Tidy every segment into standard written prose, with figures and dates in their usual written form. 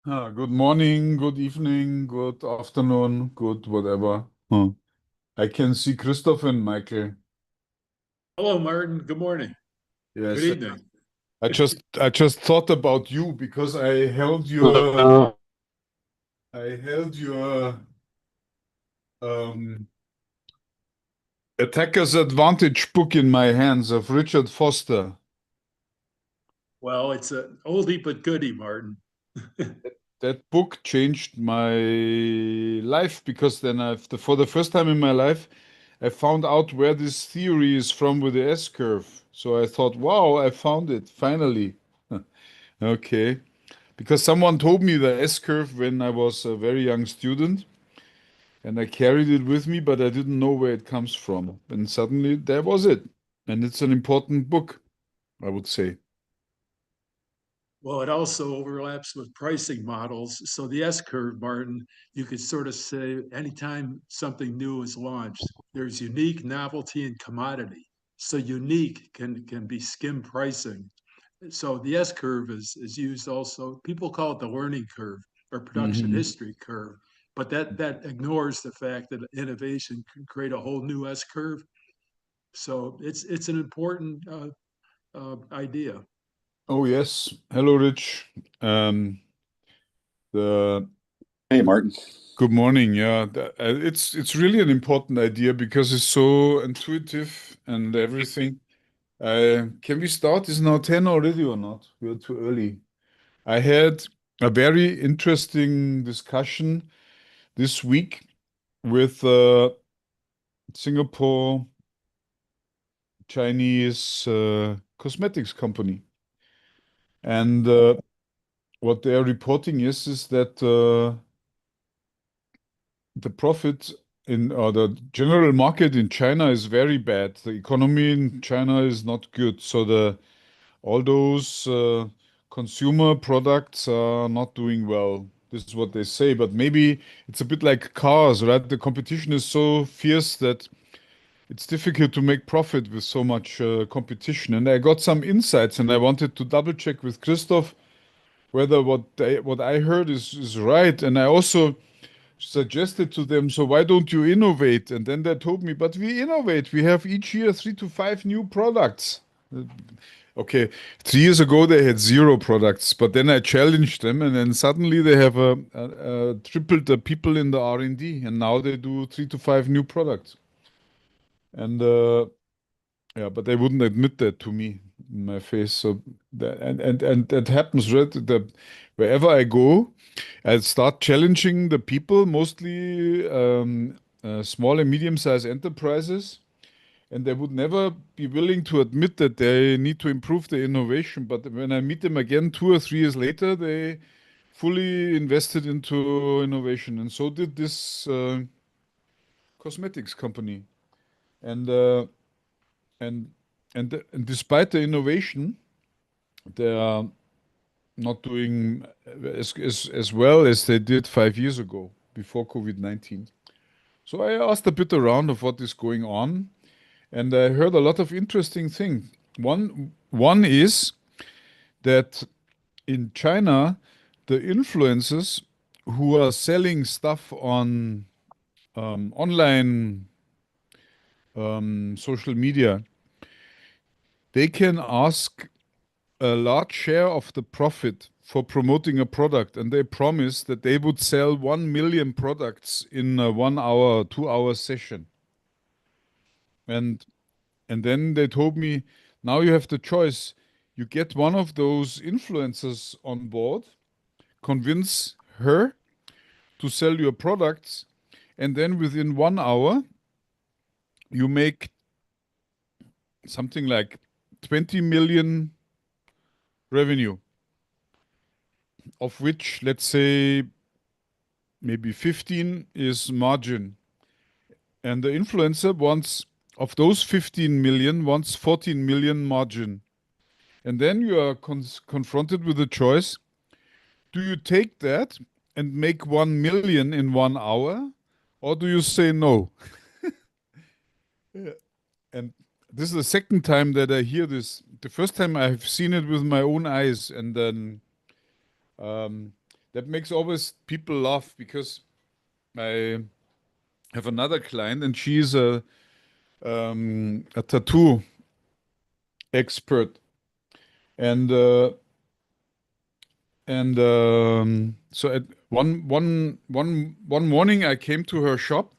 Good morning, good evening, good afternoon, good whatever. I can see Christoph and Michael. Hello, Martin. Good morning. Good Yes, evening. I just thought about you because I held your um, Attacker's Advantage book in my hands of Richard Foster. Well, it's an oldie but goodie, Martin. That book changed my life because then for the first time in my life, I found out where this theory is from with the S curve. So I thought, wow, I found it finally. Okay. Because someone told me the S curve when I was a very young student and I carried it with me, but I didn't know where it comes from. And suddenly there was it. And it's an important book, I would say. Well, it also overlaps with pricing models. So the S curve, Martin, you could sort of say anytime something new is launched, there's unique, novelty, and commodity. So unique can be skim pricing. So the S curve is used also. People call it the learning curve or production Hmm. history curve, but that ignores the fact that innovation can create a whole new S curve. So it's an important idea. Oh, yes. Hello, Rich. Um, the Hey, Martin. Good morning. Yeah, it's really an important idea because it's so intuitive and everything. Can we start? Is now 10 already or not? We're too early. I had a very interesting discussion this week with Singapore Chinese cosmetics company, and what they are reporting is that the profit in or the general market in China is very bad. The economy in China is not good. So the all those consumer products are not doing well. This is what they say. But maybe it's a bit like cars, right? The competition is so fierce that it's difficult to make profit with so much competition. And I got some insights, and I wanted to double check with Christoph whether what I heard is right. And I also suggested to them, so why don't you innovate? And then they told me, but we innovate. We have each year 3 to 5 new products. Okay, 3 years ago they had zero products, but then I challenged them, and then suddenly they have tripled the people in the R&D, and now they do 3 to 5 new products. And yeah, but they wouldn't admit that to me in my face. So and that happens, right? Wherever I go, I start challenging the people, mostly small and medium-sized enterprises, and they would never be willing to admit that they need to improve their innovation. But when I meet them again 2 or 3 years later, they fully invested into innovation, and so did this cosmetics company. And and and despite the innovation, they are not doing as well as they did 5 years ago before COVID-19. So I asked a bit around of what is going on, and I heard a lot of interesting things. One is that in China, the influencers who are selling stuff on online social media, they can ask a large share of the profit for promoting a product, and they promise that they would sell 1 million products in a 1 hour, 2 hour session. And and then they told me, now you have the choice. You get one of those influencers on board, convince her to sell your products, and then within 1 hour, you make something like 20 million revenue, of which, let's say, maybe 15 is margin. And the influencer wants, of those 15 million, wants 14 million margin. And then you are confronted with a choice. Do you take that and make 1 million in 1 hour? Or do you say no? Yeah. And this is the second time that I hear this. The first time I've seen it with my own eyes. And then um, that makes always people laugh because I have another client and she's a tattoo expert, and so at one morning I came to her shop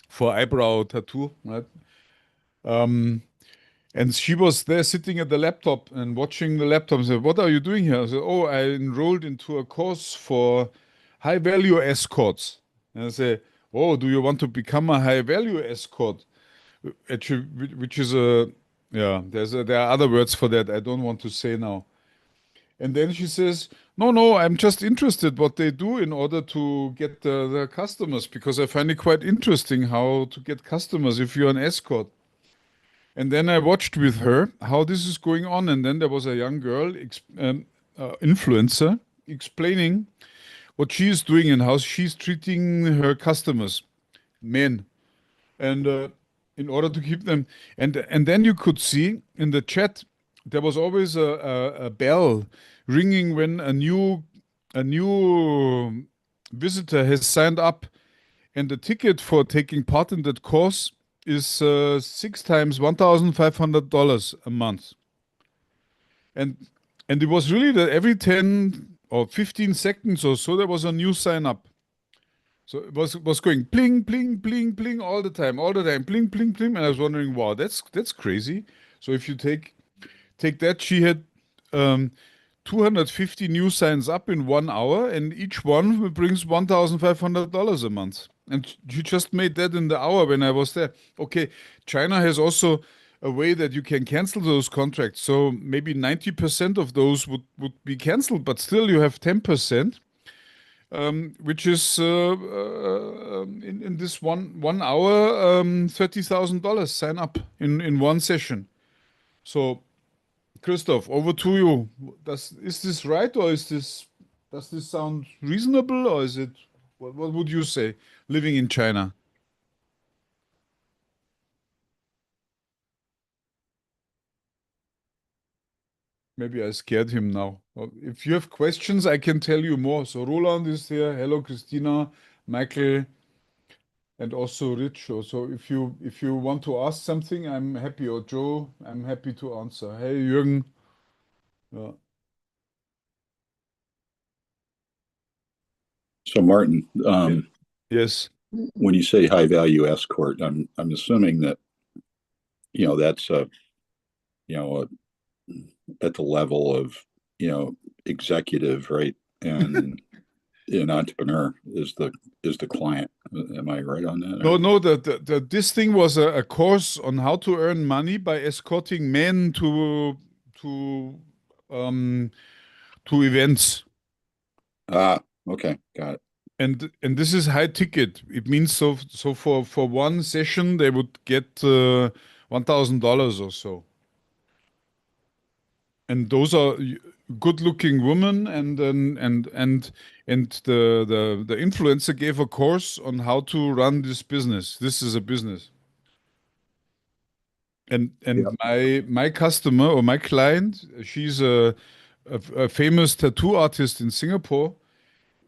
for eyebrow tattoo, right? And she was there sitting at the laptop and watching the laptop and said, "What are you doing here?" I said, "Oh, I enrolled into a course for high value escorts." And I say, "Oh, do you want to become a high value escort?" Actually, which is yeah, there are other words for that I don't want to say now. And then she says, "No, no, I'm just interested what they do in order to get the customers, because I find it quite interesting how to get customers if you're an escort." And then I watched with her how this is going on. And then there was a young girl, influencer, explaining what she's doing and how she's treating her customers, men, and in order to keep them. And then you could see in the chat there was always a bell ringing when a new visitor has signed up, and the ticket for taking part in that course is 6 times $1,500 a month. And it was really that every 10 or 15 seconds or so there was a new sign up. So it was going pling, pling, pling, pling all the time, pling, pling, pling. And I was wondering, wow, that's crazy. So if you take that, she had 250 new signs up in 1 hour, and each one brings $1,500 a month. And you just made that in the hour when I was there. Okay, China has also a way that you can cancel those contracts. So maybe 90% of those would be canceled, but still you have 10%, which is in this one hour, $30,000 sign up in one session. So Christoph, over to you. Is this right, or does this sound reasonable, or is it what would you say living in China? Maybe I scared him now. Well, if you have questions, I can tell you more. So Roland is here. Hello, Christina, Michael, and also Rich. So if you want to ask something, I'm happy. Or Joe, I'm happy to answer. Hey, Jürgen. Yeah. So Martin, Yes. when you say high value escort, I'm assuming that that's at the level of executive, right? And an entrepreneur is the client. Am I right on that? No. This thing was a course on how to earn money by escorting men to events. Okay, got it. And this is high ticket. It means so for one session they would get $1,000 or so. And those are good-looking women, and the influencer gave a course on how to run this business. This is a business. And Yep. my customer or my client, she's a famous tattoo artist in Singapore.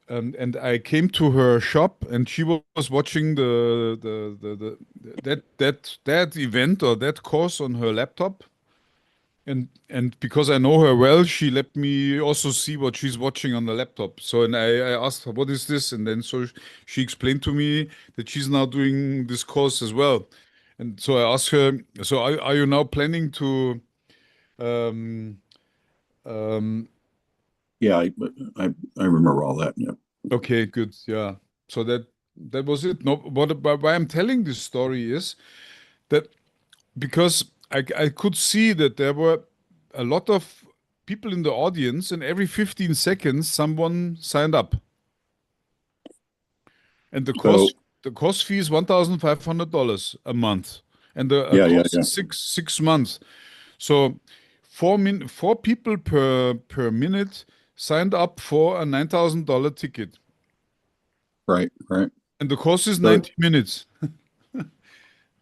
And I came to her shop, and she was watching that event or that course on her laptop. And because I know her well, she let me also see what she's watching on the laptop. So and I asked her, "What is this?" And then so she explained to me that she's now doing this course as well. And so I asked her, "So are you now planning to?" Um, um, Yeah, I remember all that. Yeah. okay, good. Yeah. So that was it. No, why I'm telling this story is that because I could see that there were a lot of people in the audience, and every 15 seconds someone signed up. And the course fee is $1,500 a month, and the course is 6 months. So four people per minute signed up for a $9,000 ticket. Right. And the course is 90 minutes.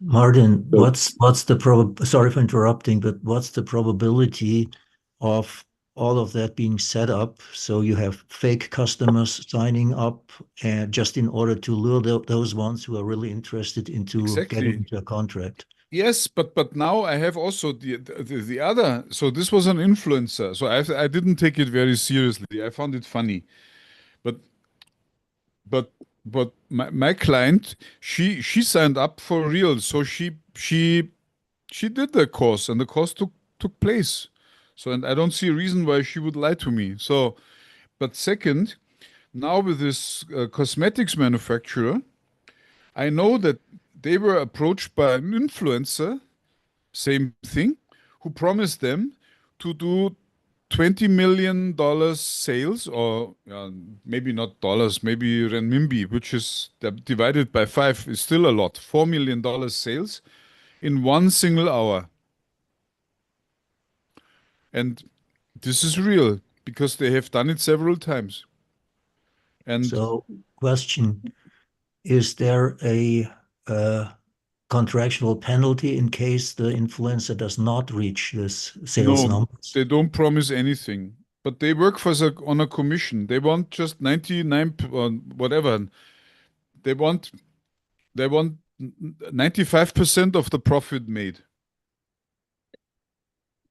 Martin, sorry for interrupting, but what's the probability of all of that being set up, so you have fake customers signing up just in order to lure those ones who are really interested into getting Exactly. into a contract. Yes, but now I have also the other. So this was an influencer. So I didn't take it very seriously. I found it funny. But but but my client, she signed up for real. So she did the course, and the course took place. So, and I don't see a reason why she would lie to me. So, but second, now with this cosmetics manufacturer, I know that they were approached by an influencer, same thing, who promised them to do $20 million sales, or maybe not dollars, maybe renminbi, which is divided by 5 is still a lot. $4 million sales in one single hour. And this is real because they have done it several times. And So, question, is there a contractual penalty in case the influencer does not reach this sales no, numbers? they don't promise anything, but they work on a commission. They want just 99 or whatever. They want 95% of the profit made.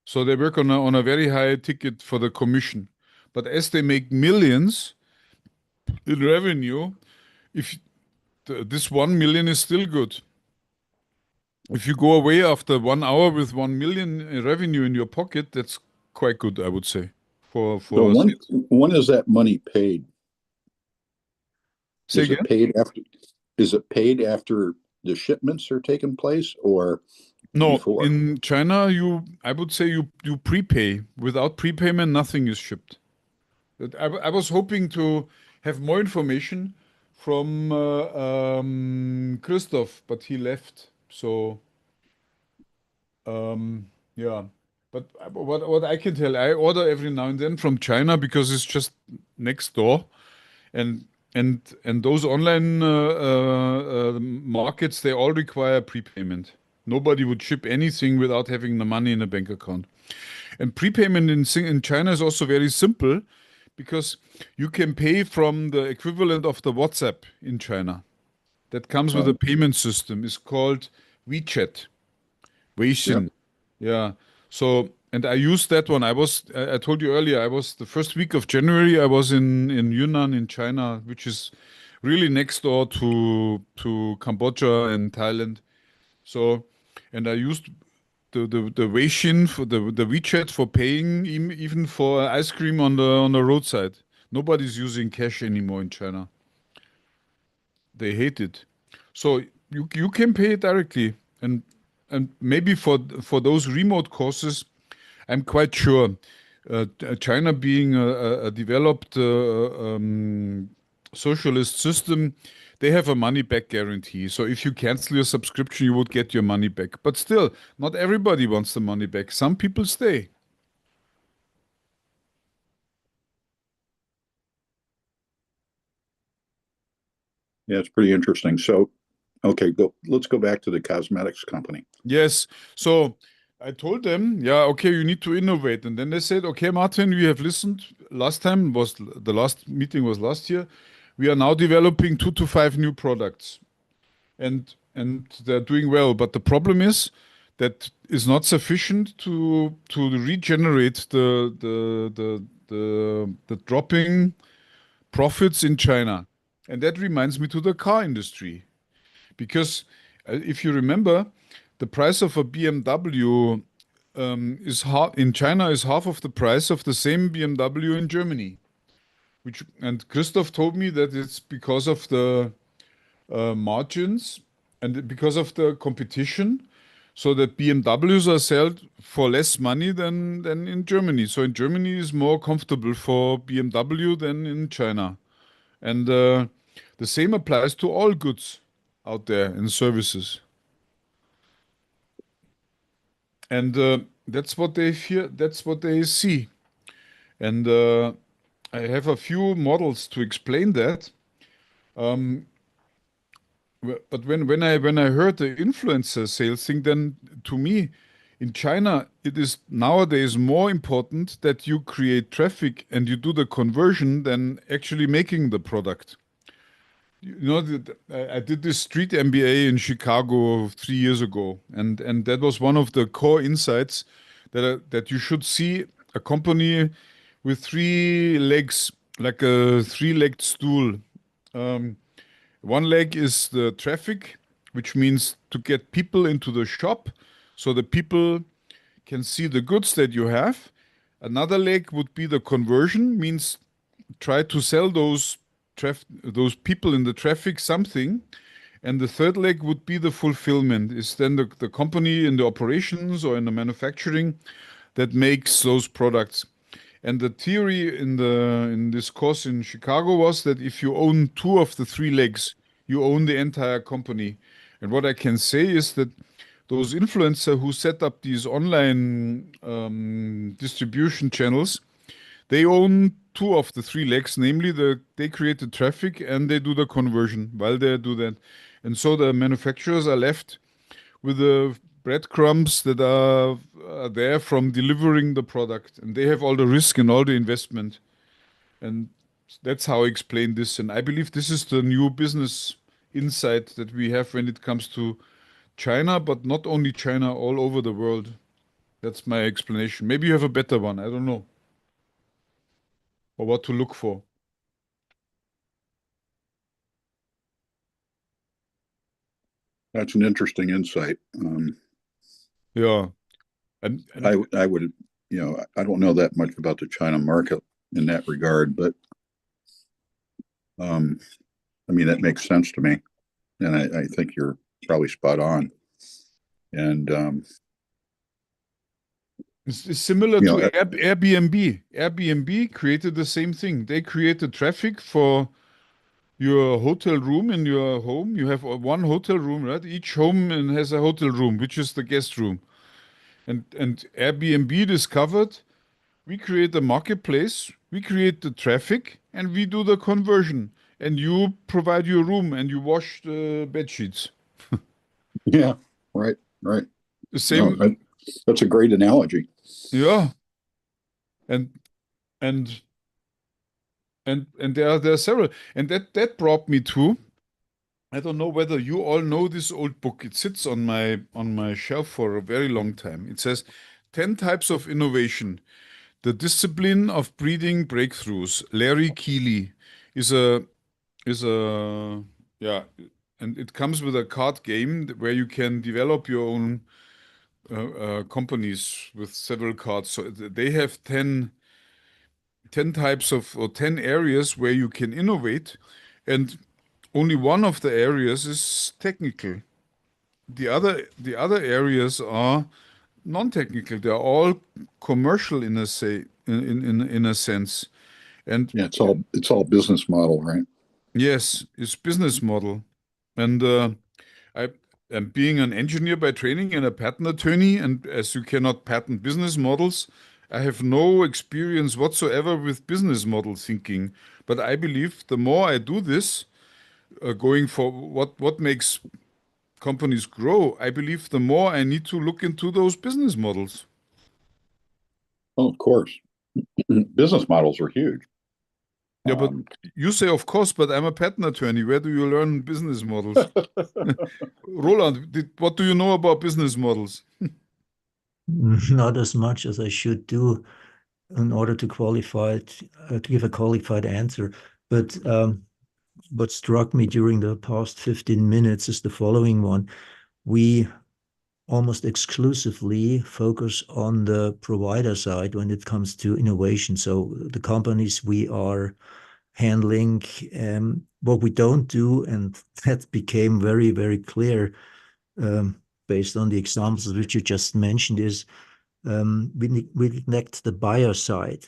So they work on a very high ticket for the commission. But as they make millions in revenue, if this 1 million is still good. If you go away after 1 hour with 1 million in revenue in your pocket, that's quite good, I would say. So when is that money paid? Say Is it again? paid after? Is it paid after the shipments are taking place, or No, before? in China, I would say you prepay. Without prepayment, nothing is shipped. I was hoping to have more information from Christoph, but he left. So, yeah. But what I can tell, I order every now and then from China because it's just next door, and and those online markets, they all require prepayment. Nobody would ship anything without having the money in a bank account. And prepayment in China is also very simple because you can pay from the equivalent of the WhatsApp in China. That comes with a payment system. It's called WeChat, Weixin. Yeah. So, and I used that one. I told you earlier, I was the first week of January, I was in Yunnan in China, which is really next door to Cambodia and Thailand. So, and I used the Weixin for the WeChat for paying, even for ice cream on the roadside. Nobody's using cash anymore in China. They hate it. So you can pay directly, and maybe for those remote courses, I'm quite sure. China being a developed socialist system, they have a money back guarantee. So if you cancel your subscription, you would get your money back. But still, not everybody wants the money back. Some people stay. Yeah, it's pretty interesting. So, okay, let's go back to the cosmetics company. Yes. So I told them, yeah, okay, you need to innovate. And then they said, okay, Martin, we have listened. Last time was the last meeting was last year. We are now developing 2 to 5 new products. And they're doing well. But the problem is that is not sufficient to regenerate the dropping profits in China. And that reminds me to the car industry. Because if you remember, the price of a BMW in China is half of the price of the same BMW in Germany. And Christoph told me that it's because of the margins and because of the competition, so that BMWs are sold for less money than in Germany. So in Germany is more comfortable for BMW than in China. And the same applies to all goods out there and services. And that's what they fear, that's what they see. And I have a few models to explain that. But when I heard the influencer sales thing, then to me In China, it is nowadays more important that you create traffic and you do the conversion than actually making the product. You know, I did this street MBA in Chicago 3 years ago, and that was one of the core insights that you should see a company with three legs, like a three-legged stool. One leg is the traffic, which means to get people into the shop, so the people can see the goods that you have. Another leg would be the conversion, means try to sell those people in the traffic something. And the third leg would be the fulfillment, is then the company in the operations or in the manufacturing that makes those products. And the theory in this course in Chicago was that if you own two of the three legs, you own the entire company. And what I can say is that those influencers who set up these online distribution channels, they own two of the three legs, namely they create the traffic and they do the conversion while they do that. And so the manufacturers are left with the breadcrumbs that are there from delivering the product, and they have all the risk and all the investment. And that's how I explain this. And I believe this is the new business insight that we have when it comes to China, but not only China, all over the world. That's my explanation. Maybe you have a better one. I don't know. Or what to look for. That's an interesting insight. Yeah. And I would, I don't know that much about the China market in that regard, but I mean, that makes sense to me. And I think you're probably spot on. And it's similar to Airbnb. Airbnb created the same thing. They created traffic for your hotel room in your home. You have one hotel room, right? Each home has a hotel room, which is the guest room. And Airbnb discovered we create the marketplace, we create the traffic, and we do the conversion. And you provide your room and you wash the bed sheets. yeah, right. The same. No, that's a great analogy. Yeah. And there are several. And that brought me to, I don't know whether you all know this old book. It sits on my shelf for a very long time. It says 10 types of innovation. The discipline of breeding breakthroughs. Larry Keeley is a yeah, and it comes with a card game where you can develop your own companies with several cards. So they have 10 types of, or 10 areas where you can innovate, and only one of the areas is technical. The other areas are non-technical. They're all commercial in a sense. And yeah, it's all business model, right? yes, it's business model. And I am being an engineer by training and a patent attorney, and as you cannot patent business models, I have no experience whatsoever with business model thinking. But I believe the more I do this, going for what makes companies grow, I believe the more I need to look into those business models. Oh, of course. Business models are huge. Yeah, but you say, of course, but I'm a patent attorney. Where do you learn business models? Roland, what do you know about business models? Not as much as I should do in order to to give a qualified answer. But what struck me during the past 15 minutes is the following one. We almost exclusively focus on the provider side when it comes to innovation. So the companies we are handling, what we don't do, and that became very, very clear based on the examples which you just mentioned, is we neglect the buyer side.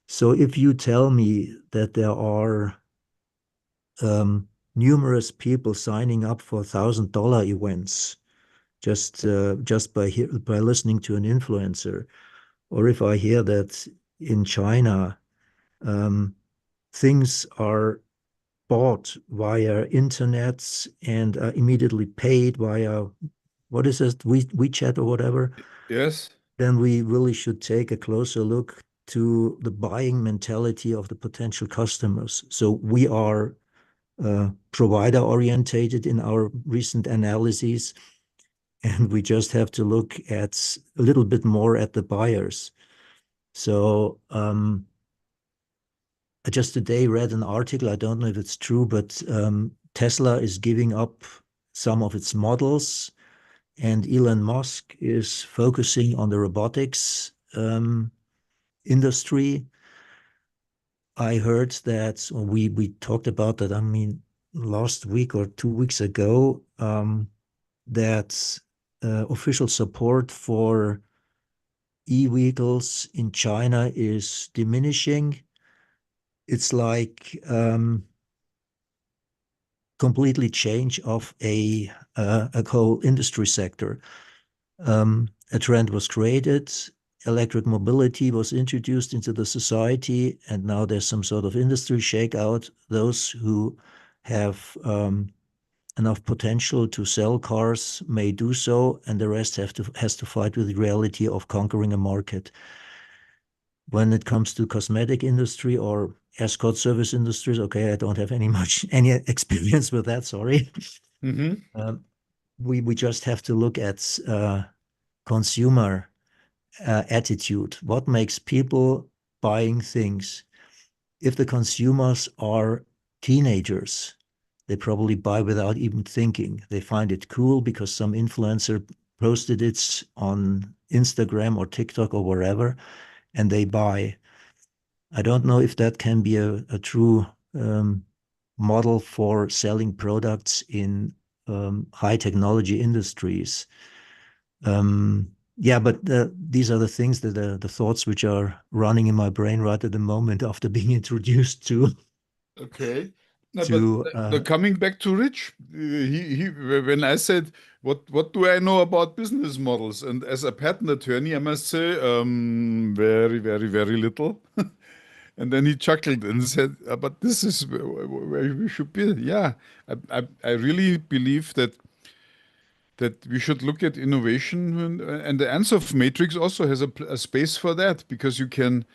So if you tell me that there are numerous people signing up for $1,000 events just by listening to an influencer, or if I hear that in China things are bought via internets and immediately paid via what is it, WeChat or whatever, Yes. then we really should take a closer look to the buying mentality of the potential customers. So we are provider orientated in our recent analyses, and we just have to look at a little bit more at the buyers. So I just today read an article, I don't know if it's true, but Tesla is giving up some of its models, and Elon Musk is focusing on the robotics industry. I heard that, or we talked about that, I mean, last week or 2 weeks ago, that official support for e-vehicles in China is diminishing. It's like completely change of a whole industry sector. A trend was created, electric mobility was introduced into the society, and now there's some sort of industry shakeout. Those who have enough potential to sell cars may do so, and the rest has to fight with the reality of conquering a market. When it comes to cosmetic industry or escort service industries, okay, I don't have any experience with that, sorry. We just have to look at consumer attitude. What makes people buying things? If the consumers are teenagers, they probably buy without even thinking. They find it cool because some influencer posted it on Instagram or TikTok or wherever, and they buy. I don't know if that can be a true model for selling products in high technology industries. Yeah, but these are the things that the thoughts which are running in my brain right at the moment after being introduced to. Okay. No, To, but coming back to Rich, when I said, what do I know about business models? And as a patent attorney, I must say, very, very, very little. And then he chuckled and said, but this is where we should be. Yeah, I really believe that we should look at innovation, and the Ansoff matrix also has a space for that, because you can,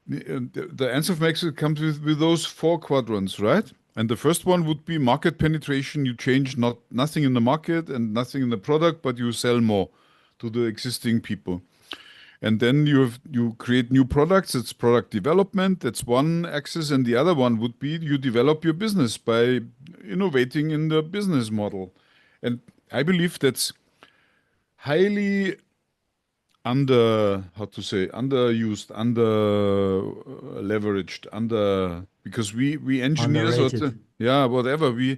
the Ansoff matrix comes with those 4 quadrants, right? And the first one would be market penetration. You change nothing in the market and nothing in the product, but you sell more to the existing people. And then you create new products. It's product development. That's one axis. And the other one would be you develop your business by innovating in the business model. And I believe that's highly underused, leveraged, because we engineers, Underrated. whatever,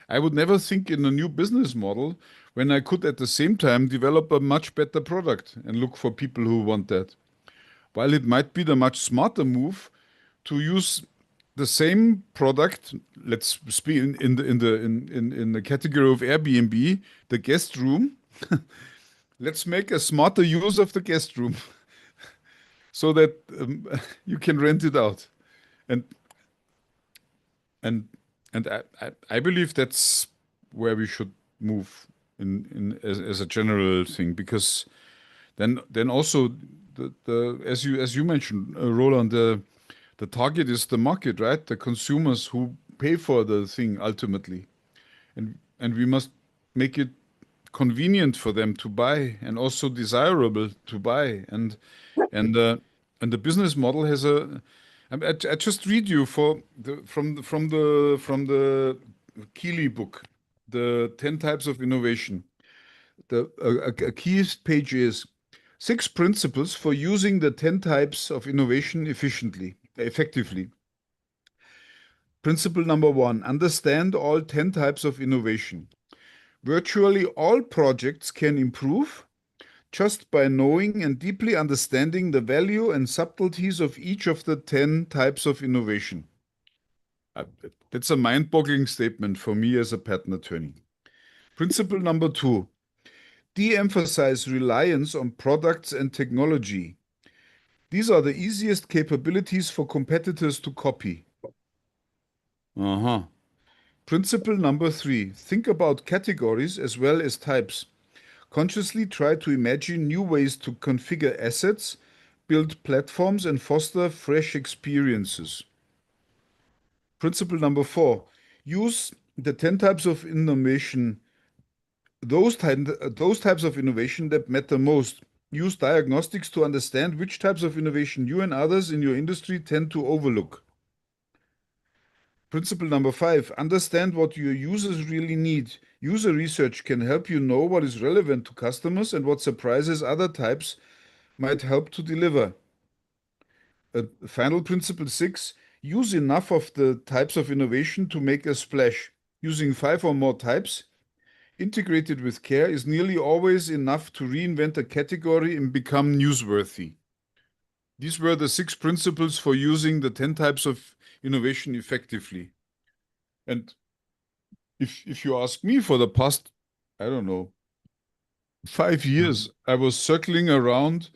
I would never think in a new business model when I could at the same time develop a much better product and look for people who want that. While it might be the much smarter move to use the same product, let's speak in the category of Airbnb, the guest room. Let's make a smarter use of the guest room so that you can rent it out. And I believe that's where we should move as a general thing, because then also the as you mentioned, Roland, the target is the market, right? The consumers who pay for the thing ultimately, and we must make it convenient for them to buy and also desirable to buy, and the business model has a. I just read you from the Keeley book, the 10 types of innovation. A key page is 6 principles for using the 10 types of innovation effectively. Principle number 1: understand all 10 types of innovation. Virtually all projects can improve just by knowing and deeply understanding the value and subtleties of each of the 10 types of innovation. That's a mind-boggling statement for me as a patent attorney. Principle number 2: de-emphasize reliance on products and technology. These are the easiest capabilities for competitors to copy. Principle number 3: think about categories as well as types. Consciously try to imagine new ways to configure assets, build platforms, and foster fresh experiences. Principle number 4, use the 10 types of innovation, those types of innovation that matter most. Use diagnostics to understand which types of innovation you and others in your industry tend to overlook. Principle number 5, understand what your users really need. User research can help you know what is relevant to customers and what surprises other types might help to deliver. Final principle 6, use enough of the types of innovation to make a splash. Using 5 or more types, integrated with care, is nearly always enough to reinvent a category and become newsworthy. These were the 6 principles for using the 10 types of innovation effectively. And if you ask me, for the past, I don't know, 5 years, I was circling around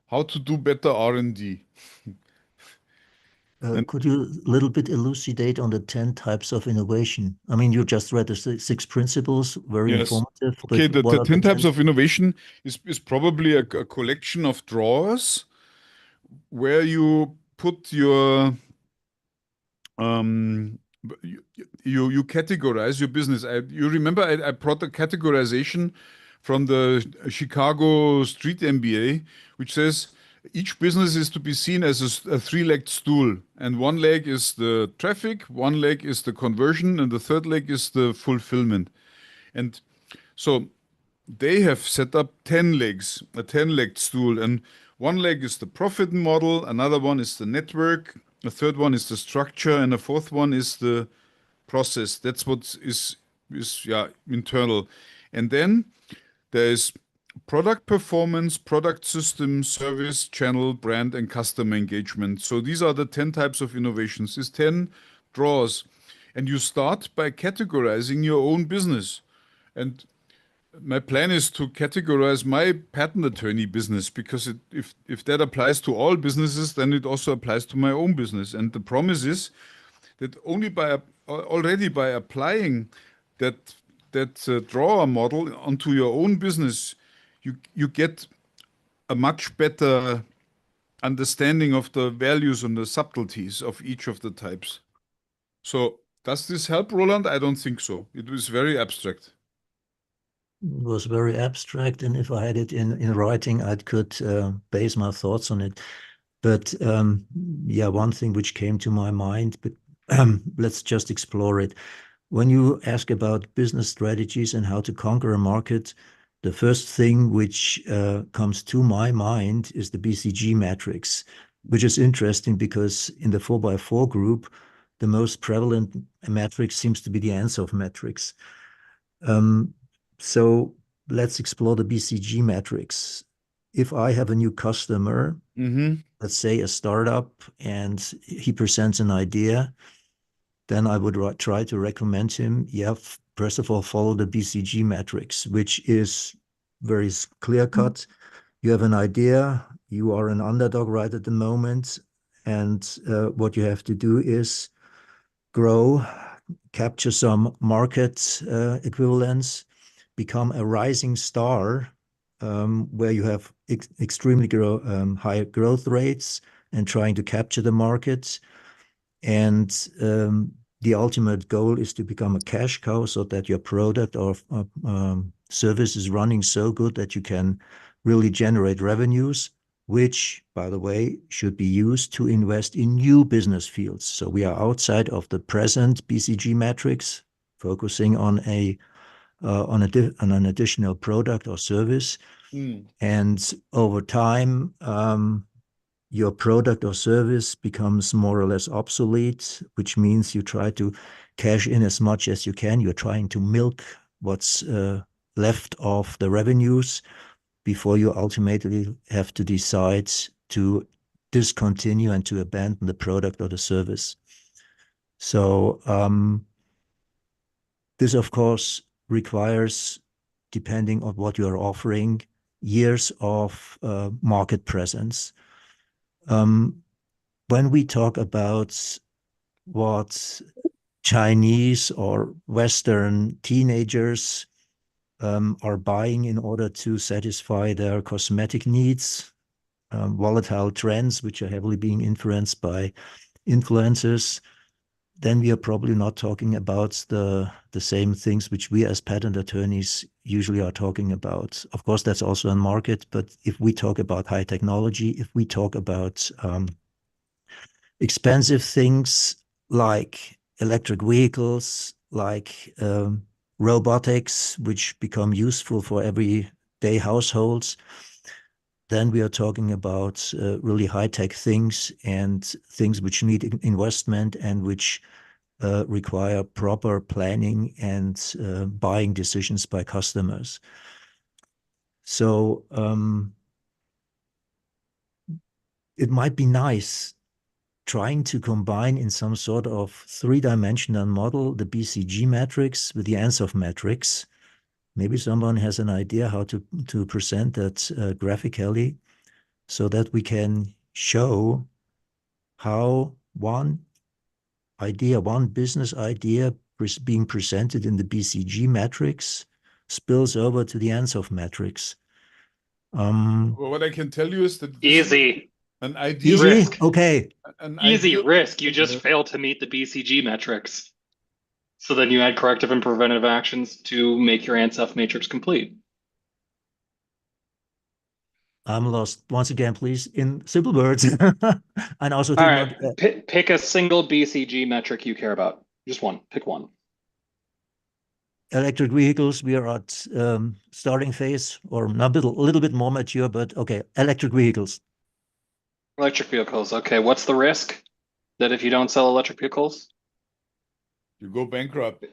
how to do better R&D. Could you a little bit elucidate on the 10 types of innovation? I mean, you just read the 6 principles, very Yes. informative. Okay, but what the are 10 types of innovation is probably a collection of drawers where you put your you categorize your business. You remember I brought the categorization from the Chicago Street MBA, which says each business is to be seen as a three-legged stool, and one leg is the traffic, one leg is the conversion, and the third leg is the fulfillment. And so they have set up 10 legs, a 10-legged stool, and one leg is the profit model, another one is the network, a third one is the structure, and a fourth one is the process. That's what is internal. And then there is product performance, product system, service, channel, brand, and customer engagement. So these are the 10 types of innovations. These 10 drawers. And you start by categorizing your own business. And my plan is to categorize my patent attorney business, because if that applies to all businesses, then it also applies to my own business. And the promise is that already by applying that drawer model onto your own business, you get a much better understanding of the values and the subtleties of each of the types. So does this help, Roland? I don't think so. It was very abstract. It was very abstract, and if I had it in writing, I could base my thoughts on it. But yeah, one thing which came to my mind, but let's just explore it. When you ask about business strategies and how to conquer a market, the first thing which comes to my mind is the BCG matrix, which is interesting because in the 4x4 group, the most prevalent matrix seems to be the Ansoff matrix. So let's explore the BCG matrix. If I have a new customer, let's say a startup, and he presents an idea, then I would try to recommend him, first of all, follow the BCG matrix, which is very clear-cut. You have an idea, you are an underdog right at the moment, and what you have to do is grow, capture some market equivalence, become a rising star, where you have extremely high growth rates and trying to capture the market. And the ultimate goal is to become a cash cow, so that your product or service is running so good that you can really generate revenues, which, by the way, should be used to invest in new business fields. So we are outside of the present BCG matrix, focusing on an additional product or service. And over time, your product or service becomes more or less obsolete, which means you try to cash in as much as you can. You're trying to milk what's left of the revenues before you ultimately have to decide to discontinue and to abandon the product or the service. So this, of course, requires, depending on what you are offering, years of market presence. When we talk about what Chinese or Western teenagers are buying in order to satisfy their cosmetic needs, volatile trends, which are heavily being influenced by influencers, then we are probably not talking about the same things which we as patent attorneys usually are talking about. Of course, that's also a market, but if we talk about high technology, if we talk about expensive things like electric vehicles, like robotics, which become useful for everyday households, then we are talking about really high-tech things and things which need investment and which require proper planning and buying decisions by customers. So it might be nice trying to combine in some sort of three-dimensional model the BCG matrix with the Ansoff matrix. Maybe someone has an idea how to present that graphically, so that we can show how one business idea being presented in the BCG matrix spills over to the Ansoff matrix. Well, what I can tell you is that Easy. an idea. Easy? Risk. Okay. Easy risk. You just failed to meet the BCG metrics. So then you add corrective and preventative actions to make your Ansoff matrix complete. I'm lost. Once again, please, in simple words. And also All right, pick a single BCG metric you care about. Just one. Pick one. Electric vehicles, we are at starting phase, or a little bit more mature, but okay, electric vehicles. Electric vehicles. Okay, what's the risk that if you don't sell electric vehicles? You go bankrupt.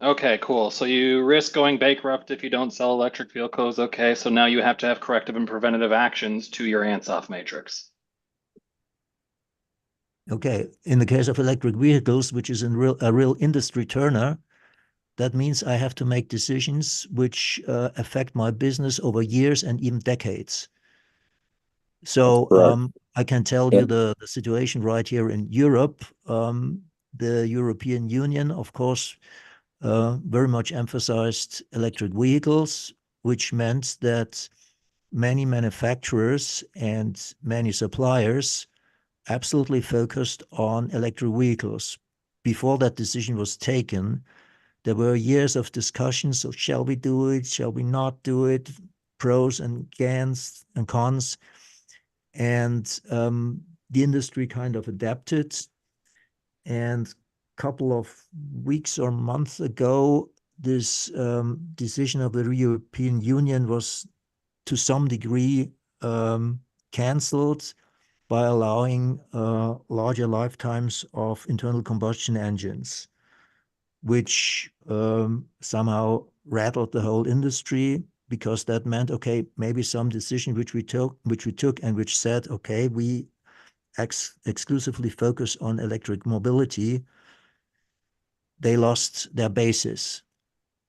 Okay, cool. So you risk going bankrupt if you don't sell electric vehicles. Okay, so now you have to have corrective and preventative actions to your Ansoff matrix. Okay, in the case of electric vehicles, which is a real industry turner, that means I have to make decisions which affect my business over years and even decades. So I can tell you the situation right here in Europe. The European Union, of course, very much emphasized electric vehicles, which meant that many manufacturers and many suppliers absolutely focused on electric vehicles. Before that decision was taken, there were years of discussions of shall we do it, shall we not do it, pros and cons. And the industry kind of adapted. And a couple of weeks or months ago, this decision of the European Union was to some degree canceled by allowing larger lifetimes of internal combustion engines, which somehow rattled the whole industry, because that meant, okay, maybe some decision which we took and which said, okay, we exclusively focus on electric mobility, they lost their basis.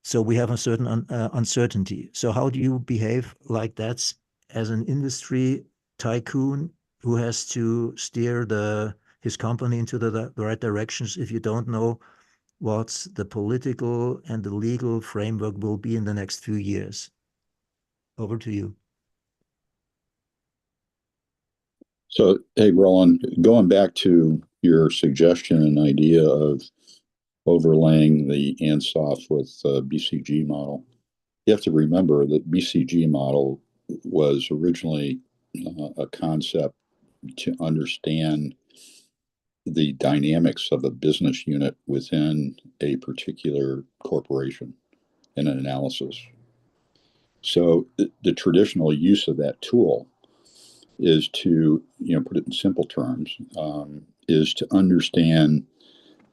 So we have a certain uncertainty. So how do you behave like that as an industry tycoon who has to steer his company into the right directions if you don't know what the political and the legal framework will be in the next few years? Over to you. So, hey, Roland, going back to your suggestion and idea of overlaying the Ansoff with BCG model, you have to remember that BCG model was originally a concept to understand the dynamics of a business unit within a particular corporation in an analysis. So the traditional use of that tool is to, put it in simple terms, is to understand,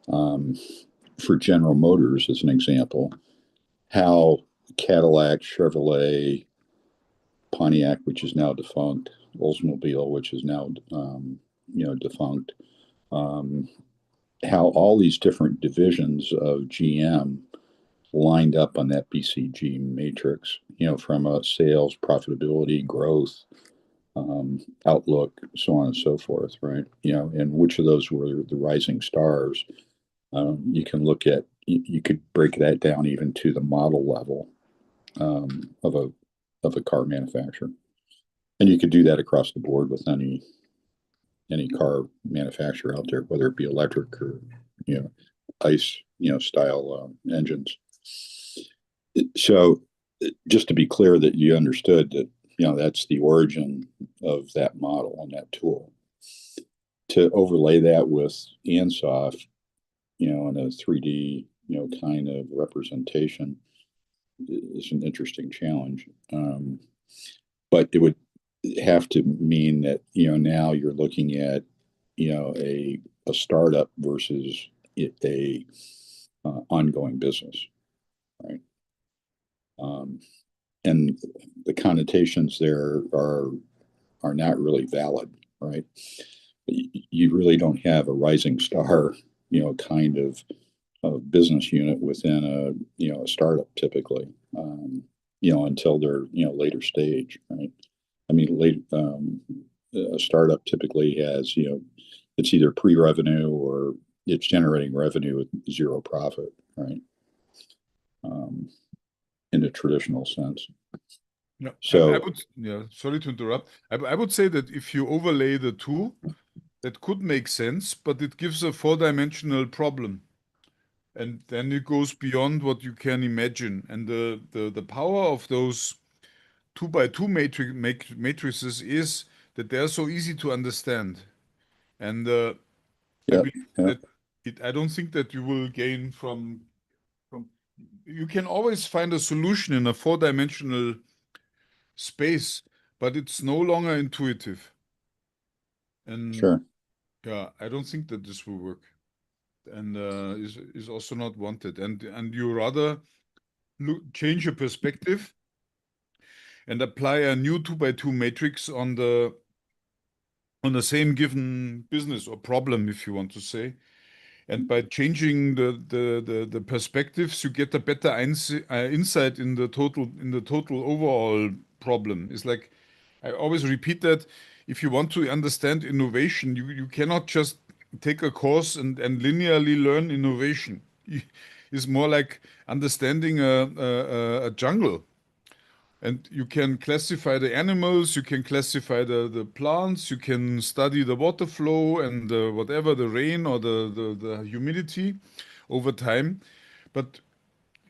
for General Motors as an example, how Cadillac, Chevrolet, Pontiac, which is now defunct, Oldsmobile, which is now, defunct, how all these different divisions of GM lined up on that BCG matrix, from a sales, profitability, growth, outlook, so on and so forth, right? And which of those were the rising stars. You can look at, you could break that down even to the model level of a car manufacturer. And you could do that across the board with any car manufacturer out there, whether it be electric or, ICE, style engines. So just to be clear that you understood that, that's the origin of that model and that tool. To overlay that with Ansoff, in a 3D, kind of representation is an interesting challenge. But it would have to mean that, now you're looking at, a startup versus a ongoing business, right? And the connotations there are not really valid, right? You really don't have a rising star, kind of business unit within a startup typically, until they're, later stage, right? I mean, a startup typically has, it's either pre-revenue or it's generating revenue with zero profit, right? In a traditional sense. Yeah. So I would, sorry to interrupt. I would say that if you overlay the two, that could make sense, but it gives a four-dimensional problem. And then it goes beyond what you can imagine. And the power of those 2x2 matrices is that they're so easy to understand. And I believe that I don't think that you will gain from you can always find a solution in a four-dimensional space, but it's no longer intuitive. And sure. yeah, I don't think that this will work, and is also not wanted. And you rather change your perspective and apply a new 2x2 matrix on the same given business or problem, if you want to say. And by changing the perspectives, you get a better insight in the total overall problem. It's like I always repeat that if you want to understand innovation, you cannot just take a course and linearly learn innovation. It's more like understanding a jungle. And you can classify the animals, you can classify the plants, you can study the water flow and whatever, the rain or the humidity over time. But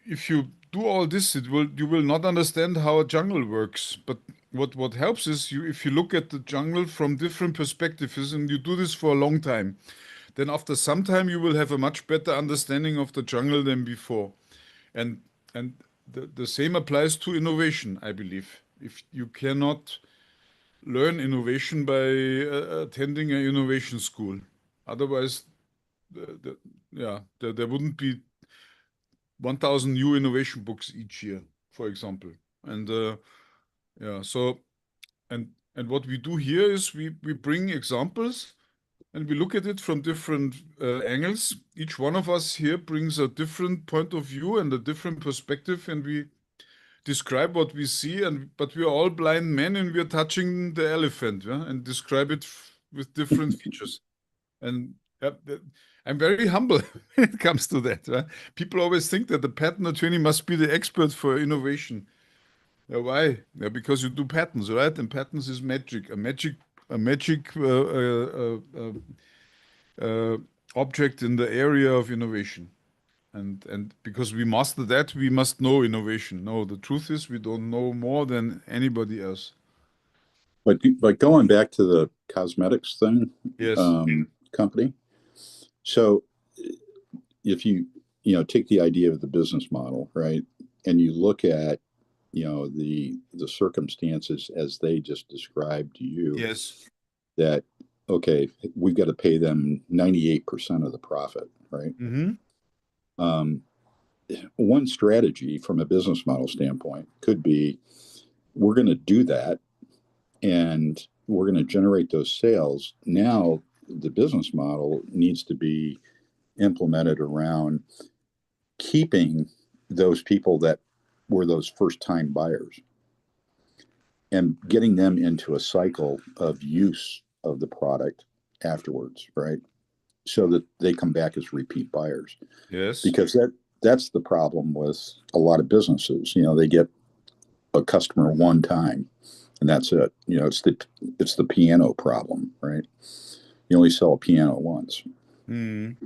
if you do all this, you will not understand how a jungle works. But what helps is if you look at the jungle from different perspectives and you do this for a long time, then after some time you will have a much better understanding of the jungle than before. And the same applies to innovation, I believe. If you cannot learn innovation by attending an innovation school, otherwise, there wouldn't be 1,000 new innovation books each year, for example. And and what we do here is we bring examples and we look at it from different angles. Each one of us here brings a different point of view and a different perspective, and we describe what we see. But we are all blind men, and we are touching the elephant, and describe it with different features. And I'm very humble when it comes to that. Right? People always think that the patent attorney must be the expert for innovation. Why? Because you do patents, right? And patents is magic. A magic object in the area of innovation. And because we master that, we must know innovation. No, the truth is we don't know more than anybody else. But going back to the cosmetics thing, Yes. Company. So if you take the idea of the business model, right, and you look at the circumstances as they just described to you, Yes. that okay, we've got to pay them 98% of the profit, right? Mm-hmm. One strategy from a business model standpoint could be we're going to do that and we're going to generate those sales. Now the business model needs to be implemented around keeping those people that were those first-time buyers and getting them into a cycle of use of the product afterwards, right? So that they come back as repeat buyers. Yes. Because that's the problem with a lot of businesses. They get a customer one time, and that's it. You know, it's the piano problem, right? You only sell a piano once, Mm.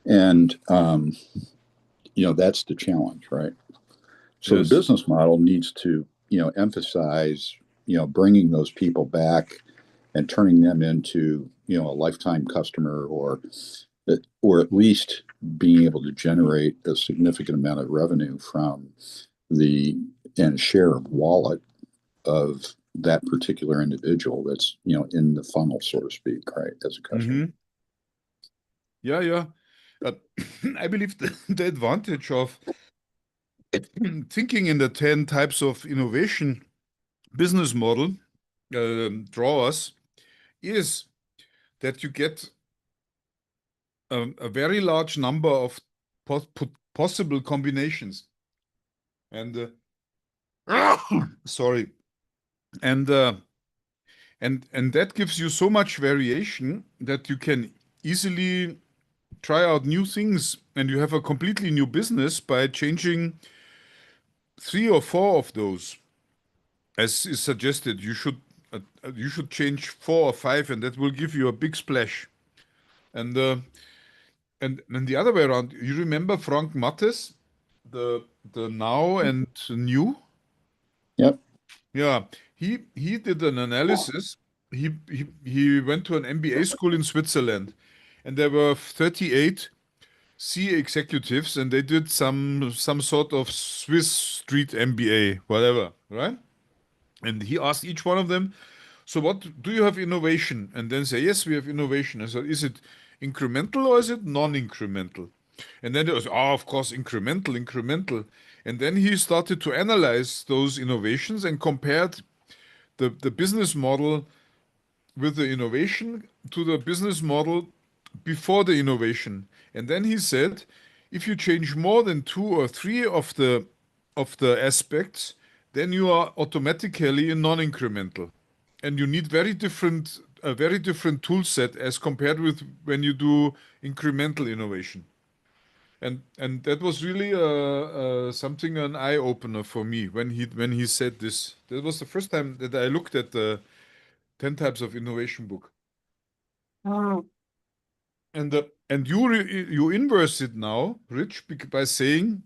and you know, that's the challenge, right? So Yes. the business model needs to, you know, emphasize, you know, bringing those people back and turning them into, you know, a lifetime customer, or at least being able to generate a significant amount of revenue from the and share of wallet of that particular individual that's, you know, in the funnel, so to speak, right, as a customer. Mm-hmm. Yeah, yeah. Uh, I believe the advantage of thinking in the 10 types of innovation business model drawers is that you get a very large number of possible combinations. And sorry. And that gives you so much variation that you can easily try out new things, and you have a completely new business by changing 3 or 4 of those. As is suggested, you should change 4 or 5, and that will give you a big splash. And the other way around, you remember Frank Mattes, the now and new? Yep. Yeah, he did an analysis. He went to an MBA school in Switzerland, and there were 38 C executives, and they did some sort of Swiss Street MBA, whatever, right? And he asked each one of them, so what do you have innovation? And then say, yes, we have innovation. I said, is it incremental or is it non-incremental? And then there was, oh, of course, incremental, incremental. And then he started to analyze those innovations and compared the business model with the innovation to the business model before the innovation. And then he said, if you change more than 2 or 3 of the aspects, then you are automatically in non-incremental, and you need a very different tool set as compared with when you do incremental innovation. And that was really something, an eye opener for me when he said this. That was the first time that I looked at the 10 types of innovation book. And you inverse it now, Rich, by saying,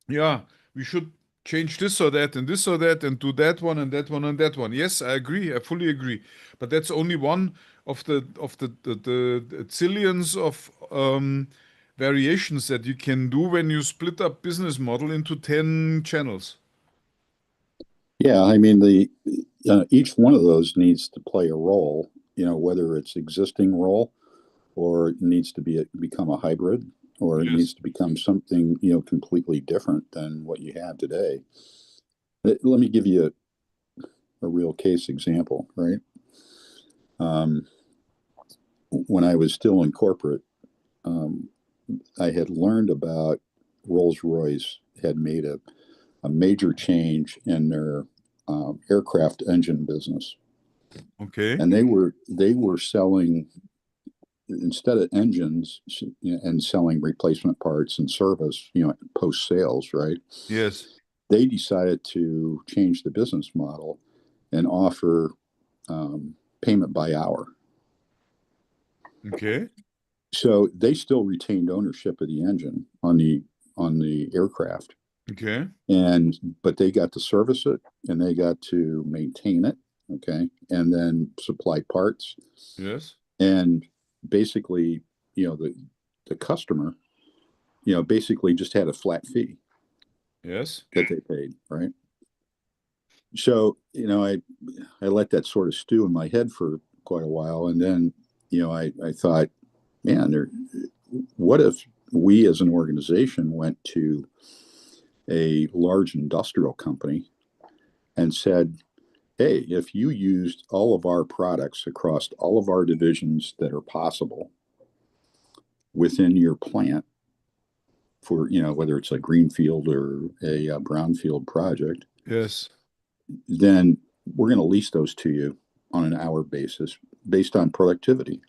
yeah, we should change this or that and this or that and do that one and that one and that one. Yes, I agree. I fully agree. But that's only one of the zillions of variations that you can do when you split up business model into 10 channels. Yeah, I mean, the each one of those needs to play a role, you know, whether it's existing role or it needs to become a hybrid, or it Yes. needs to become something, you know, completely different than what you have today. Let me give you a real case example, right? When I was still in corporate, I had learned about Rolls-Royce had made a major change in their aircraft engine business. Okay. And they were selling, instead of engines, and selling replacement parts and service, you know, post sales, right? Yes. They decided to change the business model and offer payment by hour. Okay. So they still retained ownership of the engine on the aircraft, Okay. but they got to service it and they got to maintain it, okay, and then supply parts. Yes. And basically, you know, the customer, you know, basically just had a flat fee Yes. that they paid, right? So, you know, I let that sort of stew in my head for quite a while, and then, you know, I thought, man, what if we as an organization went to a large industrial company and said, hey, if you used all of our products across all of our divisions that are possible within your plant for, you know, whether it's a greenfield or a brownfield project, Yes. then we're going to lease those to you on an hour basis based on productivity.